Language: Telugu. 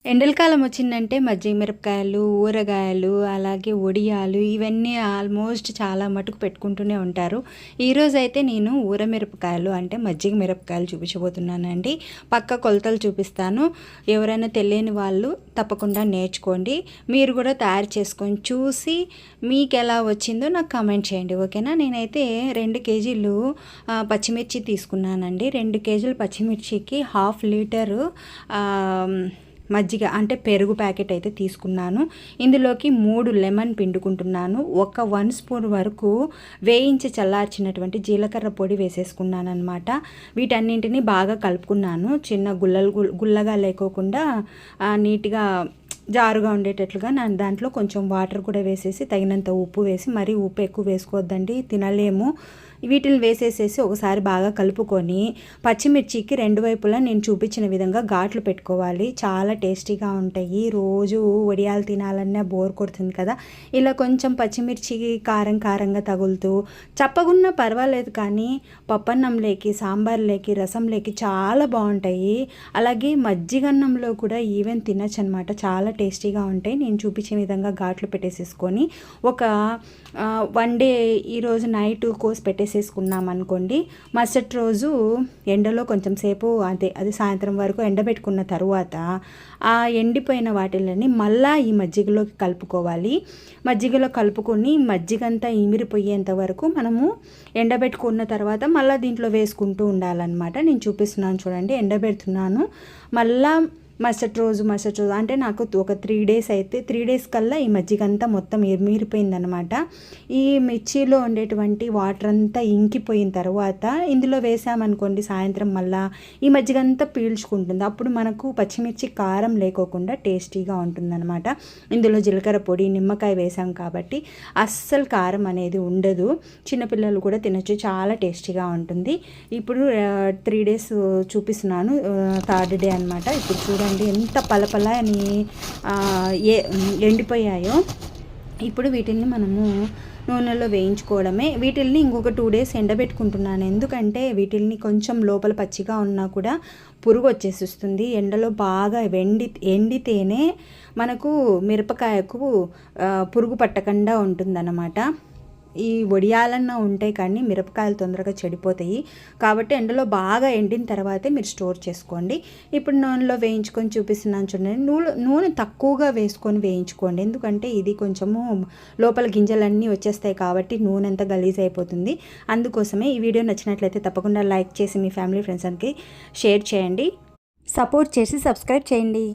ఎండలకాలం వచ్చిందంటే మజ్జిగ మిరపకాయలు, ఊరగాయలు, అలాగే వడియాలు ఇవన్నీ ఆల్మోస్ట్ చాలా మటుకు పెట్టుకుంటూనే ఉంటారు. ఈరోజైతే నేను ఊరమిరపకాయలు అంటే మజ్జిగ మిరపకాయలు చూపించబోతున్నానండి. పక్క కొలతలు చూపిస్తాను. ఎవరైనా తెలియని వాళ్ళు తప్పకుండా నేర్చుకోండి. మీరు కూడా తయారు చేసుకొని చూసి మీకు ఎలా వచ్చిందో నాకు కామెంట్ చేయండి, ఓకేనా. నేనైతే 2 కేజీలు పచ్చిమిర్చి తీసుకున్నానండి. 2 కేజీలు పచ్చిమిర్చికి 1/2 లీటరు మజ్జిగ అంటే పెరుగు ప్యాకెట్ అయితే తీసుకున్నాను. ఇందులోకి 3 లెమన్ పిండుకుంటున్నాను. ఒక 1 స్పూన్ వరకు వేయించి చల్లార్చినటువంటి జీలకర్ర పొడి వేసేసుకున్నాను అనమాట. వీటన్నింటినీ బాగా కలుపుకున్నాను. చిన్న గుల్లగా లేకోకుండా నీట్గా జారుగా ఉండేటట్లుగా నేను దాంట్లో కొంచెం వాటర్ కూడా వేసేసి తగినంత ఉప్పు వేసి, మరీ ఉప్పు ఎక్కువ వేసుకోవద్దండి, తినలేము. వీటిని వేసేసేసి ఒకసారి బాగా కలుపుకొని పచ్చిమిర్చికి 2 వైపులా నేను చూపించిన విధంగా ఘాట్లు పెట్టుకోవాలి. చాలా టేస్టీగా ఉంటాయి. రోజు వడియాలు తినాలన్నా బోర్ కొడుతుంది కదా, ఇలా కొంచెం పచ్చిమిర్చి కారంగా తగులుతూ చప్పగున్నా పర్వాలేదు, కానీ పప్పన్నంలోకి, సాంబార్లోకి, రసంలోకి చాలా బాగుంటాయి. అలాగే మజ్జిగన్నంలో కూడా ఈవెన్ తినచ్చు అనమాట. చాలా టేస్టీగా ఉంటాయి. నేను చూపించే విధంగా ఘాట్లు పెట్టేసేసుకొని ఒక 1 డే ఈరోజు నైట్ కోసి పెట్టేసేసుకున్నాం అనుకోండి, మరుసటి రోజు ఎండలో కొంచెం సేపు అది సాయంత్రం వరకు ఎండబెట్టుకున్న తర్వాత ఆ ఎండిపోయిన వాటిని మళ్ళీ ఈ మజ్జిగలోకి కలుపుకోవాలి. మజ్జిగలో కలుపుకొని మజ్జిగంతా ఇమిరిపోయేంత వరకు మనము ఎండబెట్టుకున్న తర్వాత మళ్ళీ దీంట్లో వేసుకుంటూ ఉండాలన్నమాట. నేను చూపిస్తున్నాను చూడండి. ఎండబెడుతున్నాను. మళ్ళీ మరుసటి రోజు అంటే నాకు ఒక 3 డేస్ అయితే 3 డేస్ కల్లా ఈ మజ్జిగ అంతా మొత్తం ఎమిరిపోయిందనమాట. ఈ మిర్చిలో ఉండేటువంటి వాటర్ అంతా ఇంకిపోయిన తర్వాత ఇందులో వేసామనుకోండి, సాయంత్రం మళ్ళా ఈ మజ్జిగ అంతా పీల్చుకుంటుంది. అప్పుడు మనకు పచ్చిమిర్చి కారం లేకోకుండా టేస్టీగా ఉంటుందన్నమాట. ఇందులో జీలకర్ర పొడి, నిమ్మకాయ వేసాం కాబట్టి అస్సలు కారం అనేది ఉండదు. చిన్నపిల్లలు కూడా తినచ్చు, చాలా టేస్టీగా ఉంటుంది. ఇప్పుడు 3 డేస్ చూపిస్తున్నాను, 3rd డే అనమాట. ఇప్పుడు చూడండి ఎంత పలపల అని ఎండిపోయాయో. ఇప్పుడు వీటిని మనము నూనెలో వేయించుకోవడమే. వీటిల్ని ఇంకొక 2 డేస్ ఎండబెట్టుకుంటున్నాను. ఎందుకంటే వీటిల్ని కొంచెం లోపల పచ్చిగా ఉన్నా కూడా పురుగు వచ్చేసిస్తుంది. ఎండలో బాగా ఎండితేనే మనకు మిరపకాయకు పురుగు పట్టకుండా ఉంటుందన్నమాట. ఈ వడియాలన్నా ఉంటాయి కానీ మిరపకాయలు తొందరగా చెడిపోతాయి. కాబట్టి ఎండలో బాగా ఎండిన తర్వాతే మీరు స్టోర్ చేసుకోండి. ఇప్పుడు నూనెలో వేయించుకొని చూపిస్తున్నాను చూడండి. నూనె తక్కువగా వేసుకొని వేయించుకోండి, ఎందుకంటే ఇది కొంచెము లోపల గింజలన్నీ వచ్చేస్తాయి కాబట్టి నూనె అంతా గలీజ్ అయిపోతుంది. అందుకోసమే ఈ వీడియో నచ్చినట్లయితే తప్పకుండా లైక్ చేసి మీ ఫ్యామిలీ ఫ్రెండ్స్కి షేర్ చేయండి. సపోర్ట్ చేసి సబ్స్క్రైబ్ చేయండి.